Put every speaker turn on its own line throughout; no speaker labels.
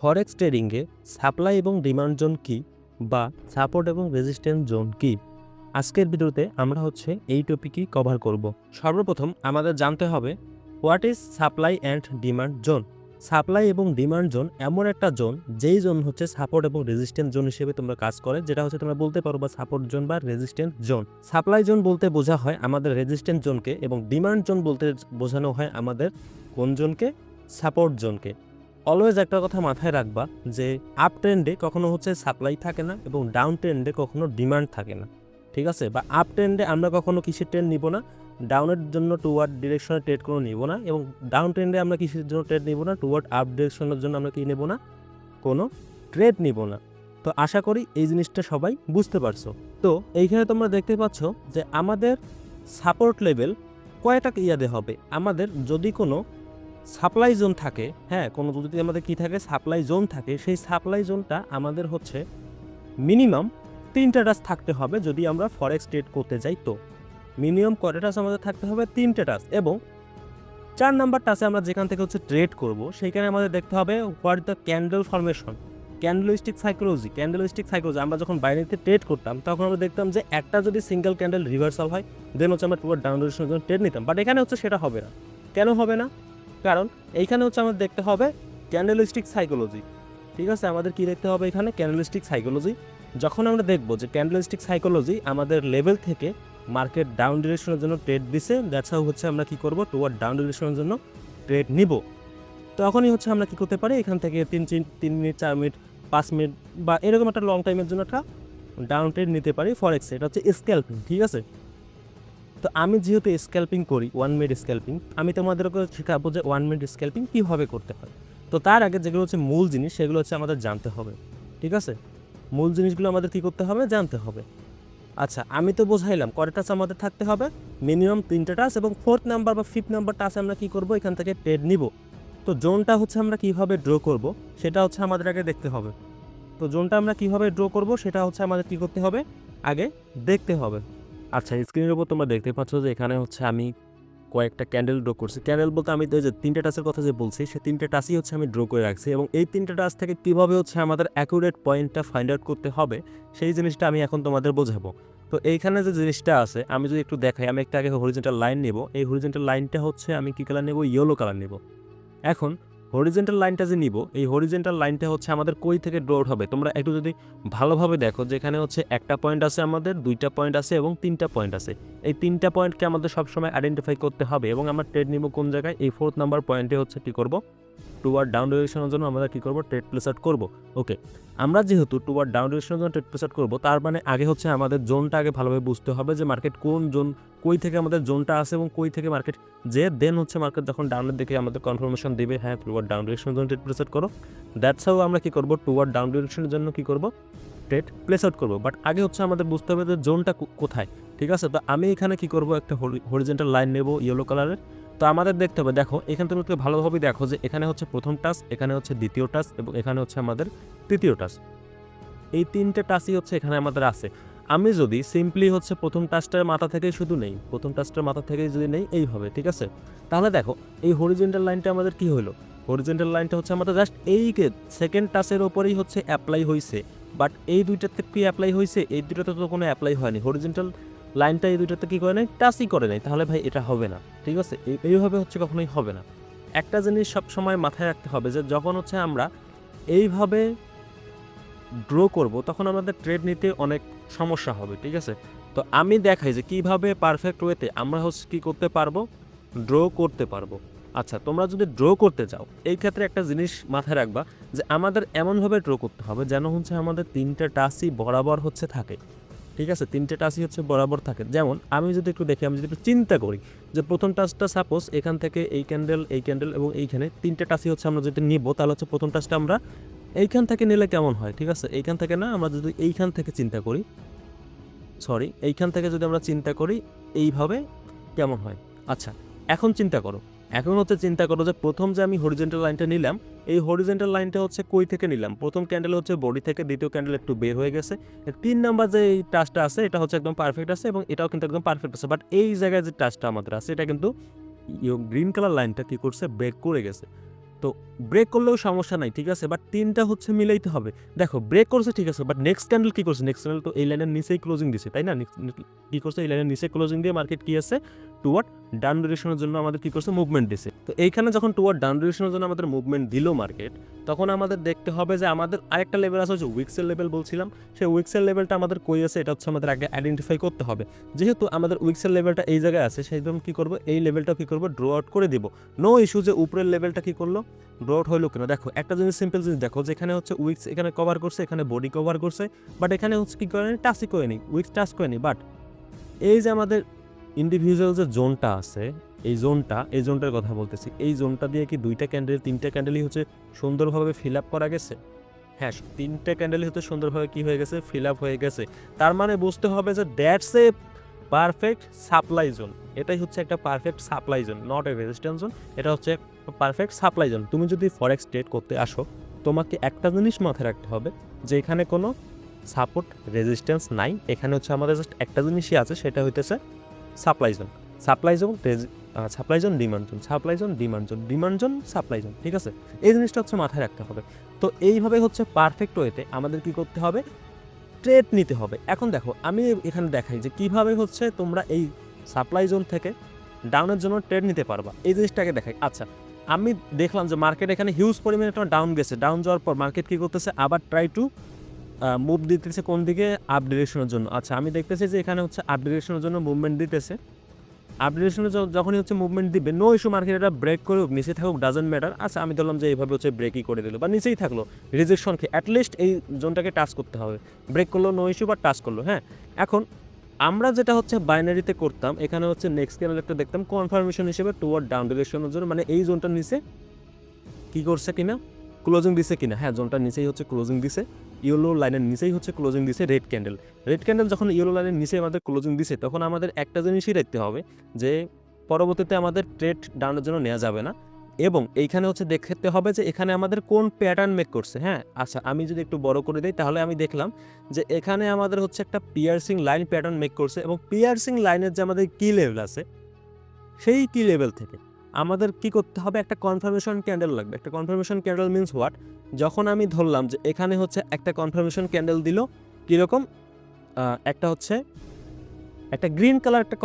ফরেক্স ট্রেডিংয়ে supply এবং demand zone কী বা support এবং রেজিস্ট্যান্স জোন কী, আজকের ভিডিওতে আমরা এই টপিকই কভার করব। সর্বপ্রথম আমাদের জানতে হবে what is supply and demand zone. Supply এবং ডিমান্ড জোন এমন একটা জোন যেই জোন সাপোর্ট এবং রেজিস্ট্যান্স জোন হিসেবে তোমরা কাজ করে, যেটা তোমরা বলতে পারো বা সাপোর্ট জোন বা রেজিস্ট্যান্স জোন। সাপ্লাই জোন বলতে বোঝা হয় আমাদের রেজিস্ট্যান্স জোনকে, এবং ডিমান্ড জোন বলতে বোঝানো হয় আমাদের কোন জোনকে? সাপোর্ট জোনকে। অলওয়েজ একটা কথা মাথায় রাখবা যে আপ ট্রেন্ডে কখনো সাপ্লাই থাকে না এবং ডাউন ট্রেন্ডে কখনো ডিমান্ড থাকে না, ঠিক আছে? বা আপ ট্রেন্ডে আমরা কখনো কিসের ট্রেন্ড নিব না? ডাউনের জন্য টুয়ার্ড ডিরেকশনে ট্রেড কোনো নিব না, এবং ডাউন ট্রেন্ডে আমরা কিসের জন্য ট্রেড নিব না? টুয়ার্ড আপ ডিরেকশনের জন্য আমরা কি নেব না? কোনো ট্রেড নিব না। তো আশা করি এই জিনিসটা সবাই বুঝতে পারছো। তো এইখানে তোমরা দেখতে পাচ্ছ যে আমাদের সাপোর্ট লেভেল কয়টা ইয়াদে হবে। আমাদের যদি কোনো সাপ্লাই জোন থাকে, কোনো যদি আমাদের কি থাকে, সাপ্লাই জোন থাকে, সেই সাপ্লাই জোনটা আমাদের মিনিমাম 3টা টাচ থাকতে হবে। যদি আমরা ফরেক্স ট্রেড করতে যাই তো মিনিমাম কয়টা টাচ আমাদের থাকতে হবে? 3টে টাচ। এবং 4 নাম্বার টাচে আমরা যেখান থেকে ট্রেড করব সেইখানে আমাদের দেখতে হবে what the candle formation, candlestick psychology. আমরা যখন বাইরেতে ট্রেড করতাম তখন আমরা দেখতাম যে একটা যদি সিঙ্গেল ক্যান্ডেল রিভার্সাল হয় দেন আমরা টুয়ার্ড ডাউন ডিরেকশনের জন্য ট্রেড নিতাম। বাট এখানে সেটা হবে না। কেন হবে না? কারণ এইখানে আমাদের দেখতে হবে ক্যান্ডেলিস্টিক সাইকোলজি, ঠিক আছে? আমাদের কি দেখতে হবে এখানে? Candlestick psychology. যখন আমরা দেখব যে ক্যান্ডেলিস্টিক সাইকোলজি আমাদের লেভেল থেকে মার্কেট ডাউন ডিরেকশনের জন্য ট্রেড দিছে, দ্যাটস হাউ আমরা কি করব? টুয়ার্ড ডাউন ডিরেকশনের জন্য ট্রেড নিব। তখনই আমরা কি করতে পারি? এখান থেকে 3 মিনিট, 4 মিনিট, 5 মিনিট বা এরকম একটা লং টাইমের জন্য একটা ডাউন ট্রেড নিতে পারি ফরেক্সে। এটা স্ক্যাল্পিং, ঠিক আছে? তো আমি যেহেতু স্ক্যাল্পিং করি, 1 মিনিট স্ক্যাল্পিং, আমি তোমাদেরকে শেখাবো যে 1 মিনিট স্ক্যাল্পিং কীভাবে করতে হয়। তো তার আগে যেগুলো মূল জিনিস সেগুলো আমাদের জানতে হবে, ঠিক আছে? মূল জিনিসগুলো আমাদের কী করতে হবে? জানতে হবে। আচ্ছা, আমি তো বোঝাইলাম কয়টা টাচ আমাদের থাকতে হবে, মিনিমাম 3টে টাচ, এবং 4th নাম্বার বা 5th নাম্বার টাচে আমরা কী করবো? এখান থেকে ট্রেড নিব। তো জোনটা আমরা কীভাবে ড্র করব সেটা আমাদের আগে দেখতে হবে। তো জোনটা আমরা কীভাবে ড্র করব সেটা আমাদের কী করতে হবে? আগে দেখতে হবে। আচ্ছা, স্ক্রিনের উপর তোমরা দেখতে পাচ্ছ যে এখানে আমি কয়েকটা ক্যান্ডেল ড্র করছি। ক্যান্ডেল বলতে আমি যে 3টে টাচের কথা যে বলছি, সেই 3টে টাচই আমি ড্র করে রাখছি, এবং এই 3টে টাচ থেকে কীভাবে আমাদের অ্যাকুরেট পয়েন্টটা ফাইন্ড আউট করতে হবে সেই জিনিসটা আমি এখন তোমাদের বোঝাবো। তো এইখানে যে জিনিসটা আছে আমি যদি একটু দেখাই, আমি একটা আগে হরিজন্টাল লাইন নেব। এই হরিজন্টাল লাইনটা আমি কী কালার নেব? ইয়েলো কালার নেব। এখন হরিজন্টাল লাইনটা যে নিব, এই হরিজন্টাল লাইনটা আমাদের কই থেকে ড্র আউট হবে? তোমরা একটু যদি ভালোভাবে দেখো যে এখানে একটা পয়েন্ট আছে, আমাদের 2টা পয়েন্ট আছে এবং 3টা পয়েন্ট আছে। এই 3টা পয়েন্টকে আমাদের সবসময় আইডেন্টিফাই করতে হবে, এবং আমরা ট্রেড নিব কোন জায়গায়? এই 4th নাম্বার পয়েন্টে কী করব? টুয়ার্ড ডাউন ডিরেকশনের জন্য আমরা কী করব? ট্রেড প্লেস আউট করব। ওকে, আমরা যেহেতু টুয়ার্ড ডাউন ডিরেকশনের জন্য ট্রেড প্লেস আউট করবো, তার মানে আগে আমাদের জোনটা আগে ভালোভাবে বুঝতে হবে যে মার্কেট কোন জোন, কই থেকে আমাদের জোনটা আছে এবং কই থেকে মার্কেট যে দেন মার্কেট যখন ডাউনের দিকে আমাদের কনফার্মেশন দিবে, টুয়ার্ড ডাউন ডিরেকশনের জন্য ট্রেড প্লেস আউট করো। দ্যাটস হাউ আমরা কী করব? টুয়ার্ড ডাউন ডিরেকশনের জন্য কী করব? ট্রেড প্লেস আউট করবো। বাট আগে আমাদের বুঝতে হবে যে জোনটা কোথায়, ঠিক আছে? তো আমি এখানে কী করব? একটা হরিজন্টাল লাইন নেব ইয়েলো কালারের। তো আমাদের দেখতে হবে, দেখো এখানে তুমি ভালোভাবে দেখো যে এখানে প্রথম টাচ, এখানে দ্বিতীয় টাচ, এবং এখানে আমাদের তৃতীয় টাচ। এই 3টে টাচই এখানে আমাদের আছে। আমি যদি সিম্পলি প্রথম টাচটার মাথা থেকেই শুধু নেই, প্রথম টাচটার মাথা থেকেই যদি নেই এইভাবে, ঠিক আছে? তাহলে দেখো এই হরিজন্টাল লাইনটা আমাদের কি হলো? হরিজন্টাল লাইনটা আমাদের জাস্ট এই সেকেন্ড টাচের ওপরেই অ্যাপ্লাই হয়েছে। বাট এই দুইটাতে কি অ্যাপ্লাই হয়েছে? এই দুইটাতে তো কোনো অ্যাপ্লাই হয়নি। হরিজন্টাল লাইনটা এই দুইটাতে কী করে নাই? টাচই করে নাই। তাহলে ভাই এটা হবে না, ঠিক আছে? এইভাবে কখনোই হবে না। একটা জিনিস সবসময় মাথায় রাখতে হবে যে যখন আমরা এইভাবে ড্র করব তখন আমাদের ট্রেড নিতে অনেক সমস্যা হবে, ঠিক আছে? তো আমি দেখাই যে কীভাবে পারফেক্ট ওয়েতে আমরা কী করতে পারবো? ড্র করতে পারবো। আচ্ছা, তোমরা যদি ড্র করতে চাও এই ক্ষেত্রে একটা জিনিস মাথায় রাখবা যে আমাদের এমনভাবে ড্র করতে হবে যেন আমাদের 3টে টাচই বরাবর থাকে, ঠিক আছে? 3টে টাচই বরাবর থাকে। যেমন আমি যদি একটু দেখি, আমি যদি একটু চিন্তা করি যে প্রথম টাচটা সাপোজ এখান থেকে এই ক্যান্ডেল এবং এইখানে 3টে টাচই আমরা যদি নিব, তাহলে প্রথম টাচটা আমরা এইখান থেকে নিলে কেমন হয়? ঠিক আছে, এইখান থেকে না, আমরা যদি এইখান থেকে চিন্তা করি, এইখান থেকে যদি আমরা চিন্তা করি এইভাবে কেমন হয়? আচ্ছা, এখন চিন্তা করো যে প্রথম যে আমি হরিজন্টাল লাইনটা নিলাম, এই হরিজন্টাল লাইনটা কই থেকে নিলাম? প্রথম ক্যান্ডেল বডি থেকে, দ্বিতীয় ক্যান্ডেল একটু বের হয়ে গেছে, 3 নাম্বার যে এই টাচটা আছে এটা একদম পারফেক্ট আছে, এবং এটাও কিন্তু একদম পারফেক্ট আছে। বাট এই জায়গায় যে টাচটা আমাদের আছে এটা কিন্তু গ্রিন কালার লাইনটা কী করছে? ব্রেক করে গেছে। তো ব্রেক করলেও সমস্যা নাই, ঠিক আছে, বাট 3টা হচ্ছে মিলাইতে হবে। দেখো ব্রেক করছে ঠিক আছে, বাট নেক্সট ক্যান্ডেল কী করছে? নেক্সট ক্যান্ডেল তো এই লাইনের নিচেই ক্লোজিং দিছে, তাই না? কী করছে? এই লাইনের নিচে ক্লোজিং দিয়ে মার্কেট কী আছে টুয়ার্ড ডাউন ডিরেকশনের জন্য আমাদের কী করছে? মুভমেন্ট দিছে। তো এইখানে যখন টুয়ার্ড ডাউন ডিরেকশনের জন্য আমাদের মুভমেন্ট দিল মার্কেট, তখন আমাদের দেখতে হবে যে আমাদের আরেকটা লেভেল আছে, হচ্ছে উইক্সের লেভেল বলছিলাম। সেই উইক্সের লেভেলটা আমাদের কই আছে এটা হচ্ছে আমাদের আগে আইডেন্টিফাই করতে হবে। যেহেতু আমাদের উইক্সের লেভেলটা এই জায়গায় আছে, সেই জন্য কী করবো? এই লেভেলটা কী করবো? ড্র আউট করে দিব। নো ইস্যু যে উপরের লেভেলটা কী করলো? ড্র আউট হইলো কেন? দেখো একটা জিনিস, সিম্পল জিনিস দেখো, যেখানে হচ্ছে উইক্স এখানে কভার করছে, এখানে বডি কভার করছে, বাট এখানে হচ্ছে কী করেনি? টাচই করেনি, উইক্স টাচ করেনি। বাট এই যে আমাদের ইন্ডিভিজুয়াল যে জোনটা আছে, এই জোনটার কথা বলতেছি, এই জোনটা দিয়ে কি 2টা ক্যান্ডেল 3টা ক্যান্ডেলই হচ্ছে সুন্দরভাবে ফিল আপ করা গেছে? হ্যাঁ, 3টা ক্যান্ডেলই হচ্ছে সুন্দরভাবে কী হয়ে গেছে? ফিল আপ হয়ে গেছে। তার মানে বুঝতে হবে যে that's a perfect supply zone. এটাই হচ্ছে একটা perfect supply zone, not a resistance zone. এটা হচ্ছে পারফেক্ট সাপ্লাই জোন। তুমি যদি ফরেক্স ট্রেড করতে আসো, তোমাকে একটা জিনিস মাথায় রাখতে হবে যে এখানে কোনো সাপোর্ট রেজিস্ট্যান্স নাই। এখানে হচ্ছে আমাদের জাস্ট একটা জিনিসই আছে, সেটা হইতেছে supply zone. Supply zone supply zone, demand zone, supply zone, demand zone, demand zone, supply zone, ঠিক আছে? এই জিনিসটা হচ্ছে মাথায় রাখতে হবে। তো এইভাবে হচ্ছে পারফেক্ট ওয়েতে আমাদের কি করতে হবে? ট্রেড নিতে হবে। এখন দেখো আমি এখানে দেখাই যে কিভাবে হচ্ছে তোমরা এই সাপ্লাই জোন থেকে ডাউনের জন্য ট্রেড নিতে পারবা, এই জিনিসটাকে দেখাই। আচ্ছা, আমি দেখলাম যে মার্কেট এখানে হিউজ পরিমাণে একটা ডাউন গেছে। ডাউন যাওয়ার পর মার্কেট কী করতেছে? আবার ট্রাই টু মুভ দিতেছে কোন দিকে? আপ ডিরেকশনের জন্য। আচ্ছা, আমি দেখতেছি যে এখানে হচ্ছে আপ ডিরেকশনের জন্য মুভমেন্ট দিতেছে। আপ ডিরেকশনে যখনই হচ্ছে মুভমেন্ট দিবে, নো ইস্যু, মার্কেট এটা ব্রেক করুক, নিচে থাকুক, ডাজেন্ট ম্যাটার। আচ্ছা, আমি ধরলাম যে এইভাবে হচ্ছে ব্রেকই করে দিল বা নিচেই থাকলো, রিজেকশন খেয়ে অ্যাটলিস্ট এই জোনটাকে টাচ করতে হবে। ব্রেক করলো নো ইস্যু, বা টাচ করলো। হ্যাঁ, এখন আমরা যেটা হচ্ছে বাইনারিতে করতাম, এখানে হচ্ছে নেক্সট ক্যান্ডেল একটা দেখতাম কনফার্মেশন হিসেবে টুয়ার্ড ডাউন ডিরেকশনের জন্য, মানে এই জোনটার নিচে কী করছে কিনা? ক্লোজিং দিছে কিনা। হ্যাঁ, জোনটার নিচেই হচ্ছে ক্লোজিং দিছে, ইয়েলো লাইনের নিচেই হচ্ছে ক্লোজিং দিছে রেড ক্যান্ডেল। রেড ক্যান্ডেল যখন ইয়েলো লাইনের নিচে আমাদের ক্লোজিং দিছে, তখন আমাদের একটা জিনিসই দেখতে হবে যে পরবর্তীতে আমাদের ট্রেড ডাউনের জন্য নেওয়া যাবে না, এবং এইখানে হচ্ছে দেখতে হবে যে এখানে আমাদের কোন প্যাটার্ন মেক করছে। হ্যাঁ, আচ্ছা, আমি যদি একটু বড় করে দিই, তাহলে আমি দেখলাম যে এখানে আমাদের হচ্ছে একটা পিয়ার্সিং লাইন প্যাটার্ন মেক করছে, এবং পিয়ার্সিং লাইনের যে আমাদের কি লেভেল আছে, সেই কি লেভেল থেকে আমাদের কি করতে হবে? একটা কনফার্মেশন ক্যান্ডেল লাগবে। একটা কনফার্মেশন ক্যান্ডেল মিনস হোয়াট? যখন আমি ধরলাম যে এখানে হচ্ছে একটা কনফার্মেশন ক্যান্ডেল দিল, কীরকম? একটা হচ্ছে একটা গ্রিন কালার একটা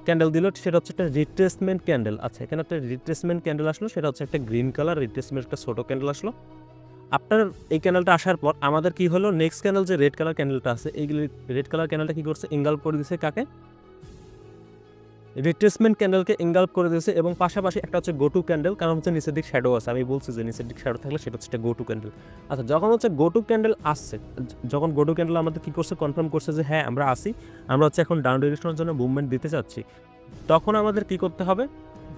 ক্যান্ডেল দিল, সেটা হচ্ছে একটা রিট্রেসমেন্ট ক্যান্ডেল। আচ্ছা, এখানে একটা রিট্রেসমেন্ট ক্যান্ডেল আসলো, সেটা হচ্ছে একটা গ্রিন কালার রিট্রেসমেন্ট একটা ছোটো ক্যান্ডেল আসলো। আপনার এই ক্যান্ডেলটা আসার পর আমাদের কি হলো? নেক্সট ক্যান্ডেল যে রেড কালার ক্যান্ডেলটা আছে, এই রেড কালার ক্যান্ডেলটা কী করছে? ইনগালভ করে দিচ্ছে কাকে? রিট্রেসমেন্ট ক্যান্ডেলকে ইনগালভ করে দিয়েছে, এবং পাশাপাশি একটা হচ্ছে গো টু ক্যান্ডেল, কারণ হচ্ছে নিচের দিক শ্যাডো আছে। আমি বলছি যে নিচের দিক শ্যাডো থাকলে সেটা হচ্ছে একটা গো টু ক্যান্ডেল। আচ্ছা, যখন হচ্ছে গো টু ক্যান্ডেল আসছে, যখন গো টু ক্যান্ডেল আমাদের কী করছে? কনফার্ম করছে যে হ্যাঁ আমরা আসি, আমরা হচ্ছে এখন ডাউন ডিরেকশনের জন্য মুভমেন্ট দিতে চাচ্ছি, তখন আমাদের কী করতে হবে?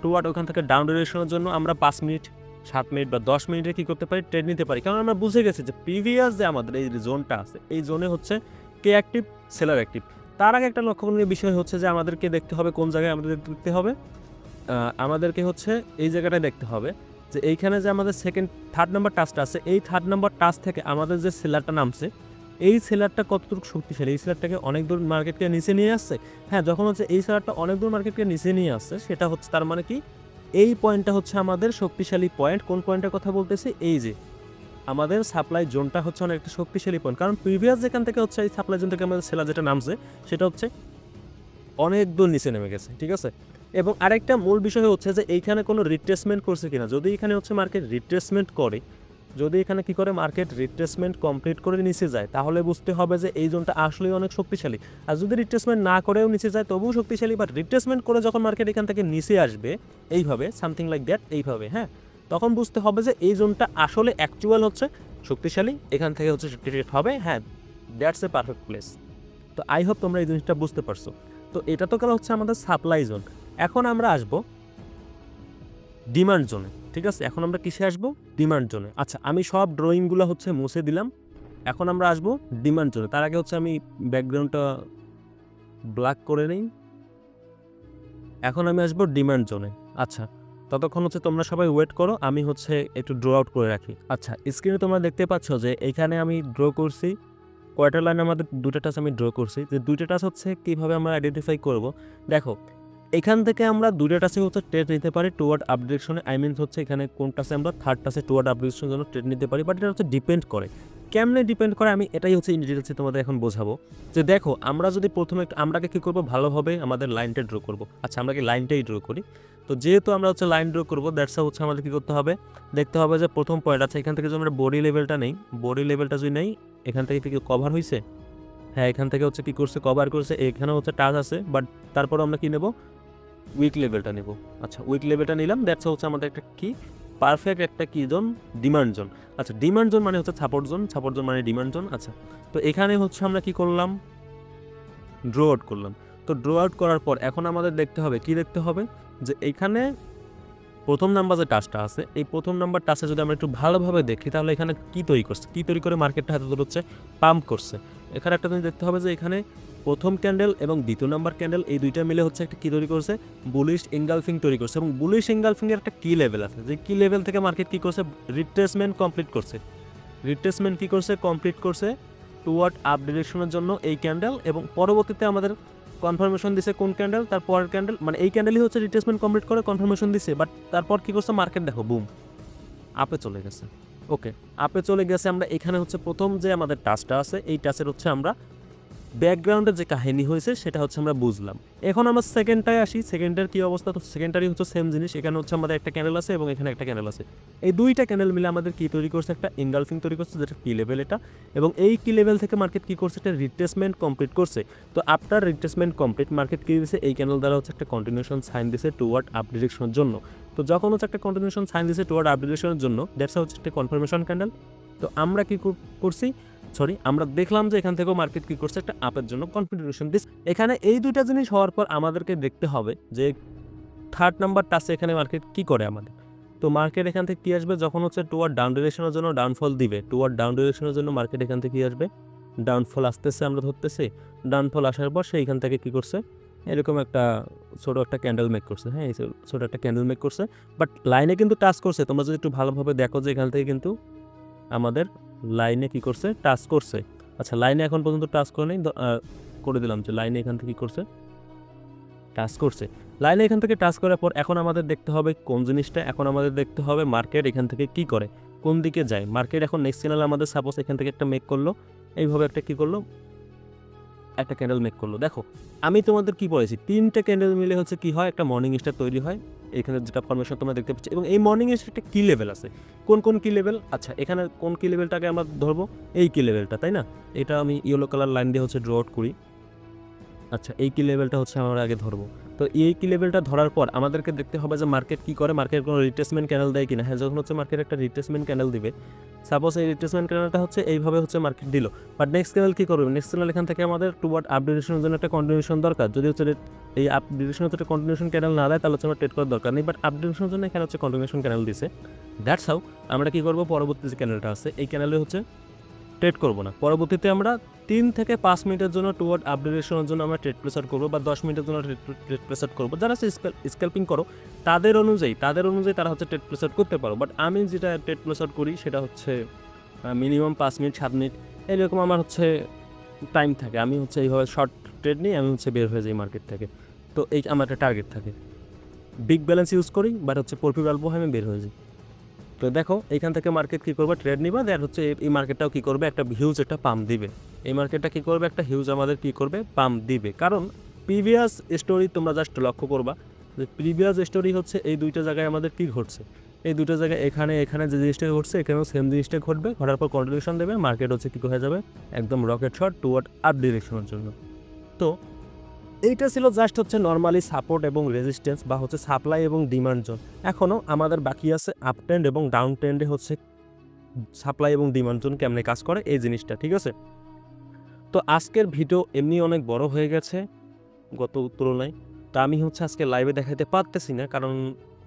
টুয়ার্ড ওখান থেকে ডাউন ডিরেকশনের জন্য আমরা 5 মিনিট, 7 মিনিট বা 10 মিনিটে কী করতে পারি? ট্রেড নিতে পারি। কারণ আমরা বুঝে গেছি যে প্রিভিয়াস যে আমাদের এই জোনটা আছে, এই জোনে হচ্ছে কে অ্যাক্টিভ? Seller active. তার আগে একটা লক্ষণীয় বিষয় হচ্ছে যে আমাদেরকে দেখতে হবে কোন জায়গায় আমাদের দেখতে হবে? আমাদেরকে হচ্ছে এই জায়গাটায় দেখতে হবে যে এইখানে যে আমাদের থার্ড নাম্বার টাচটা আছে, এই থার্ড নাম্বার টাচ থেকে আমাদের যে সেলারটা নামছে, এই সেলারটা কতটুকু শক্তিশালী? এই সেলারটাকে অনেক দূর মার্কেটকে নিচে নিয়ে আসছে। হ্যাঁ, যখন হচ্ছে এই সেলারটা অনেক দূর মার্কেটকে নিচে নিয়ে আসছে, সেটা হচ্ছে তার মানে কি? এই পয়েন্টটা হচ্ছে আমাদের শক্তিশালী পয়েন্ট। কোন পয়েন্টের কথা বলতেছি? এই যে আমাদের সাপ্লাই জোনটা হচ্ছে অনেক একটা শক্তিশালী পয়েন্ট, কারণ প্রিভিয়াস যেখান থেকে হচ্ছে এই সাপ্লাই জোন থেকে আমাদের সেলার যেটা নামছে, সেটা হচ্ছে অনেক দূর নিচে নেমে গেছে, ঠিক আছে? এবং আরেকটা মূল বিষয় হচ্ছে যে এইখানে কোনো রিট্রেসমেন্ট করছে কিনা। যদি এখানে হচ্ছে মার্কেট রিট্রেসমেন্ট করে, যদি এখানে কি করে মার্কেট রিট্রেসমেন্ট কমপ্লিট করে নিচে যায়, তাহলে বুঝতে হবে যে এই জোনটা আসলেই অনেক শক্তিশালী। আর যদি রিট্রেসমেন্ট না করেও নিচে যায়, তবুও শক্তিশালী। বাট রিট্রেসমেন্ট করে যখন মার্কেট এখান থেকে নিচে আসবে, এইভাবে সামথিং লাইক দ্যাট, এইভাবে, হ্যাঁ, তখন বুঝতে হবে যে এই জোনটা আসলে অ্যাকচুয়াল হচ্ছে শক্তিশালী, এখান থেকে হচ্ছে ট্রেড হবে। হ্যাঁ, দ্যাটস এ পারফেক্ট প্লেস। তো আই হোপ তোমরা এই জিনিসটা বুঝতে পারছো। তো এটা তো গেল হচ্ছে আমাদের সাপ্লাই জোন। এখন আমরা আসবো ডিমান্ড জোনে, ঠিক আছে? এখন আমরা কিসে আসবো? ডিমান্ড জোনে। আচ্ছা, আমি সব ড্রয়িংগুলো হচ্ছে মুছে দিলাম। এখন আমরা আসবো ডিমান্ড জোনে। তার আগে হচ্ছে আমি ব্যাকগ্রাউন্ডটা ব্ল্যাক করে নিই। এখন আমি আসবো ডিমান্ড জোনে। আচ্ছা, ততক্ষণ হচ্ছে তোমরা সবাই ওয়েট করো, আমি হচ্ছে একটু ড্র আউট করে রাখি। আচ্ছা, স্ক্রিনে তোমরা দেখতে পাচ্ছ যে এইখানে আমি ড্র করছি কোয়ার্টার লাইনে আমাদের 2টা টাচ আমি ড্র করছি। যে 2টা টাচ হচ্ছে কীভাবে আমরা আইডেন্টিফাই করব? দেখো, এখান থেকে আমরা দুইটা টাচে হচ্ছে ট্রেড নিতে পারি টুয়ার্ড আপ ডিরেকশনে, আই মিনস হচ্ছে এখানে কোন টাচে আমরা থার্ড টাচে টুয়ার্ড আপ ডিরেকশনের জন্য ট্রেড নিতে পারি, বাট এটা হচ্ছে ডিপেন্ড করে কেমনে ডিপেন্ড করে আমি এটাই হচ্ছে ইন ডিটেলসে তোমাদের এখন বোঝাবো। যে দেখো আমরা যদি প্রথমে আমরাকে কী করবো, ভালোভাবে আমাদের লাইনটা ড্র করবো। আচ্ছা আমরা কি লাইনটাই ড্র করি। তো যেহেতু আমরা হচ্ছে লাইন ড্র করবো, দ্যাটস হচ্ছে আমাদের কী করতে হবে, দেখতে হবে যে প্রথম পয়েন্ট আছে এখান থেকে যদি আমরা বডি লেভেলটা নেই, বডি লেভেলটা যদি নেই এখান থেকে কি কভার হয়েছে, হ্যাঁ এখান থেকে হচ্ছে কী করছে কভার করছে, এখানে হচ্ছে টাচ আছে, বাট তারপর আমরা কি নেব, উইক লেভেলটা নেব। আচ্ছা উইক লেভেলটা নিলাম, দ্যাটস হচ্ছে আমাদের একটা কি পারফেক্ট একটা কি জোন, ডিমান্ড জোন। আচ্ছা ডিমান্ড জোন মানে হচ্ছে সাপোর্ট জোন, সাপোর্ট জোন মানে ডিমান্ড জোন। আচ্ছা তো এখানে হচ্ছে আমরা কি করলাম, ড্র আউট করলাম। তো ড্র আউট করার পর এখন আমাদের দেখতে হবে কি দেখতে হবে, যে এইখানে প্রথম নাম্বার যে টাচটা আছে, এই প্রথম নাম্বার টাচে যদি আমরা একটু ভালোভাবে দেখি তাহলে এখানে কি তৈরি করছে, কি তৈরি করে মার্কেটটা হাতে ধরে হচ্ছে পাম্প করছে। এখানে একটা জিনিস দেখতে হবে যে এখানে প্রথম ক্যান্ডেল এবং দ্বিতীয় নাম্বার ক্যান্ডেল এই দুইটা মিলে হচ্ছে একটা কি তৈরি করছে, বুলিশ এনগালফিং তৈরি করছে, এবং বুলিশ এনগালফিংয়ের একটা কি লেভেল আছে, যে কি লেভেল থেকে মার্কেট কি করছে, রিট্রেসমেন্ট কমপ্লিট করছে। রিট্রেসমেন্ট কি করছে, কমপ্লিট করছে টুয়ার্ড আপ ডিরেকশনের জন্য এই ক্যান্ডেল, এবং পরবর্তীতে আমাদের কনফার্মেশন দিছে কোন ক্যান্ডেল, তার পরের ক্যান্ডেল, মানে এই ক্যান্ডেলই হচ্ছে রিট্রেসমেন্ট কমপ্লিট করে কনফার্মেশন দিছে, বাট তারপর কি করছে মার্কেট দেখো বুম আপে চলে গেছে। ওকে আপে চলে গেছে, আমরা এখানে হচ্ছে প্রথম যে আমাদের টাচটা আছে এই টাচের হচ্ছে আমরা ব্যাকগ্রাউন্ডে যে কাহিনী হয়েছে সেটা হচ্ছে আমরা বুঝলাম। এখন আমরা সেকেন্ডটায় আসি, সেকেন্ডের কী অবস্থা, তো সেকেন্ডারি হচ্ছে সেম জিনিস, এখানে হচ্ছে আমাদের একটা ক্যান্ডেল আছে এবং এখানে একটা ক্যান্ডেল আছে, এই দুইটা ক্যান্ডেল মিলে আমাদের কি তৈরি করছে, একটা এনগালফিং তৈরি করছে যেটা কি লেভেল এটা, এবং এই কি লেভেল থেকে মার্কেট কি করছে, একটা রিট্রেসমেন্ট কমপ্লিট করছে। তো আফটার রিট্রেসমেন্ট কমপ্লিট মার্কেট কি দিয়েছে, এই ক্যান্ডেল দ্বারা হচ্ছে একটা কন্টিনিউশন সাইন দিছে টুয়ার্ড আপ ডিরেকশনের জন্য। তো যখন হচ্ছে একটা কন্টিনিউশন সাইন দিছে টুয়ার্ড আপ ডিরেকশনের জন্য, দ্যাটস হচ্ছে একটা কনফার্মেশন ক্যান্ডেল। তো আমরা কি করছি, আমরা দেখলাম যে এখান থেকেও মার্কেট কি করছে, একটা আপের জন্য কনফিগারেশন দিস। এখানে এই দুইটা জিনিস হওয়ার পর আমাদেরকে দেখতে হবে যে থার্ড নাম্বার টাচে এখানে মার্কেট কি করে আমাদের। তো মার্কেট এখান থেকে কি আসবে, যখন হচ্ছে টুয়ার্ড ডাউন ডিরেকশনের জন্য ডাউনফল দিবে, টুয়ার্ড ডাউন ডিরেকশনের জন্য মার্কেট এখান থেকে কি আসবে, ডাউনফল আসতেছে আমরা ধরতেছি, ডাউনফল আসার পর সে এখান থেকে কি করছে, এরকম একটা ছোটো একটা ক্যান্ডেল মেক করছে, হ্যাঁ এই ছোটো একটা ক্যান্ডেল মেক করছে, বাট লাইনে কিন্তু টাচ করছে। তোমরা যদি একটু ভালোভাবে দেখো যে এখান থেকে কিন্তু আমাদের লাইনে কি করছে, টাচ করছে। আচ্ছা লাইনে এখন পর্যন্ত টাচ করে নেই, করে দিলাম যে লাইনে এখান থেকে কি করছে, টাচ করছে। লাইনে এখান থেকে টাচ করার পর এখন আমাদের দেখতে হবে কোন জিনিসটা, এখন আমাদের দেখতে হবে মার্কেট এখান থেকে কি করে, কোন দিকে যায় মার্কেট। এখন নেক্সট চ্যানেল আমাদের সাপোজ এখান থেকে একটা মেক করলো, এইভাবে একটা কি করলো, একটা ক্যান্ডেল মেক করলো। দেখো আমি তোমাদের কি বলেছি, তিনটে ক্যান্ডেল মিলে হচ্ছে কি হয়, একটা মর্নিং স্টার তৈরি হয়। এখানে যেটা ফরমেশন তোমরা দেখতে পাচ্ছ, এবং এই মর্নিং স্টার একটা কি লেভেল আছে, কোন কোন কি লেভেল। আচ্ছা এখানে কোন কি লেভেলটাকে আমরা ধরবো, এই কি লেভেলটা, তাই না, এটা আমি ইয়েলো কালার লাইন দিয়ে হচ্ছে ড্র আউট করি। আচ্ছা এই কি লেভেলটা হচ্ছে আমরা আগে ধরবো। তো এই কি লেভেলটা ধরার পর আমাদেরকে দেখতে হবে যে মার্কেট কি করে, মার্কেট কোনো রিট্রেসমেন্ট ক্যান্ডেল দেয় কিনা। হ্যাঁ যখন হচ্ছে মার্কেট একটা রিট্রেসমেন্ট ক্যান্ডেল দিবে, সাপোজ এই রিট্রেসমেন্ট ক্যান্ডেলটা হচ্ছে এইভাবে হচ্ছে মার্কেট দিল, বাট নেক্সট ক্যান্ডেল কী করবে, নেক্সট ক্যান্ডেল এখান থেকে আমাদের টুয়ার্ড আপ ডিরেকশনের জন্য একটা কন্টিনিউশন দরকার। যদি হচ্ছে এই আপ ডিরেকশনের একটা কন্টিনিউশন ক্যান্ডেল না দেয় তাহলে হচ্ছে আমরা ট্রেড করার দরকার নেই, বাট আপ ডিরেকশনের জন্য এখানে হচ্ছে কন্টিনিউশন ক্যান্ডেল দিছে। দ্যাটস হাউ আমরা কী করবো, পরবর্তী যে ক্যান্ডেলটা আছে এই ক্যান্ডেলে হচ্ছে ট্রেড করবো না, পরবর্তীতে আমরা 3 থেকে 5 মিনিটের জন্য টুয়ার্ড আপ ডিরেকশনের জন্য আমরা ট্রেড প্লেসার করবো, বা 10 মিনিটের জন্য ট্রেড প্লেসার করবো। যারা স্ক্যাল্পিং করো তাদের অনুযায়ী তারা হচ্ছে ট্রেড প্লেসার করতে পারো, বাট আমি যেটা ট্রেড প্লেসার করি সেটা হচ্ছে মিনিমাম 5 মিনিট 7 মিনিট এরকম আমার হচ্ছে টাইম থাকে। আমি হচ্ছে এইভাবে শর্ট ট্রেড নিয়ে আমি হচ্ছে বের হয়ে যাই মার্কেট থেকে। তো এই আমার একটা টার্গেট থাকে, বিগ ব্যালেন্স ইউজ করি, বাট হচ্ছে প্রফিট অল্প হয় আমি বের হয়ে যাই। তো দেখো এইখান থেকে মার্কেট কী করবে, ট্রেড নিবা, দেন হচ্ছে এই মার্কেটটাও কী করবে, একটা হিউজ একটা পাম্প দিবে। এই মার্কেটটা কী করবে, একটা হিউজ আমাদের কী করবে, পাম্প দিবে। কারণ প্রিভিয়াস স্টোরি তোমরা জাস্ট লক্ষ্য করবা যে প্রিভিয়াস স্টোরি হচ্ছে এই দুইটা জায়গায় আমাদের কী ঘটছে, এই দুটো জায়গায় এখানে যে জিনিসটা ঘটছে এখানেও সেম জিনিসটা ঘটবে, ঘটার পর কন্টিনিউশন দেবে, মার্কেট হচ্ছে কী হয়ে যাবে, একদম রকেট শট টুয়ার্ড আপ ডিরেকশনের জন্য। তো এইটা ছিল জাস্ট হচ্ছে নর্মালি সাপোর্ট এবং রেজিস্ট্যান্স, বা হচ্ছে সাপ্লাই এবং ডিমান্ড জোন। এখনও আমাদের বাকি আছে আপ ট্রেন্ড এবং ডাউন ট্রেন্ডে হচ্ছে সাপ্লাই এবং ডিমান্ড জোন কেমনে কাজ করে এই জিনিসটা, ঠিক আছে। তো আজকের ভিডিও এমনি অনেক বড় হয়ে গেছে গত তুলনায়, তা আমি হচ্ছে আজকে লাইভে দেখাতে পারতেছি না কারণ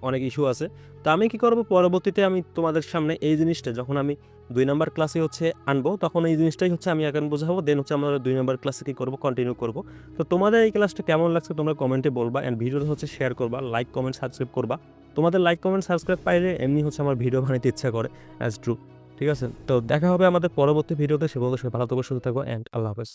অনেক ইস্যু আছে। তো আমি কি করব, পরবর্তীতে আমি তোমাদের সামনে এই জিনিসটা যখন আমি 2 নম্বর ক্লাসে হচ্ছে আনবো তখন এই জিনিসটাই হচ্ছে আমি এখন বোঝাবো, দেন হচ্ছে আমরা 2 নম্বর ক্লাসে কী করবো, কন্টিনিউ করবো। তো তোমাদের এই ক্লাসটা কেমন লাগছে তোমরা কমেন্টে বলবা, অ্যান্ড ভিডিওটা হচ্ছে শেয়ার করবা, লাইক কমেন্ট সাবস্ক্রাইব করবা। তোমাদের লাইক কমেন্ট সাবস্ক্রাইব পাইলে এমনি হচ্ছে আমার ভিডিও বানাতে ইচ্ছা করে, অ্যাজ ট্রু। ঠিক আছে, তো দেখা হবে আমাদের পরবর্তী ভিডিওতে। সে বলতে ভালো থাকবো, সুস্থ থাকবো, অ্যান্ড আল্লাহ হাফেজ।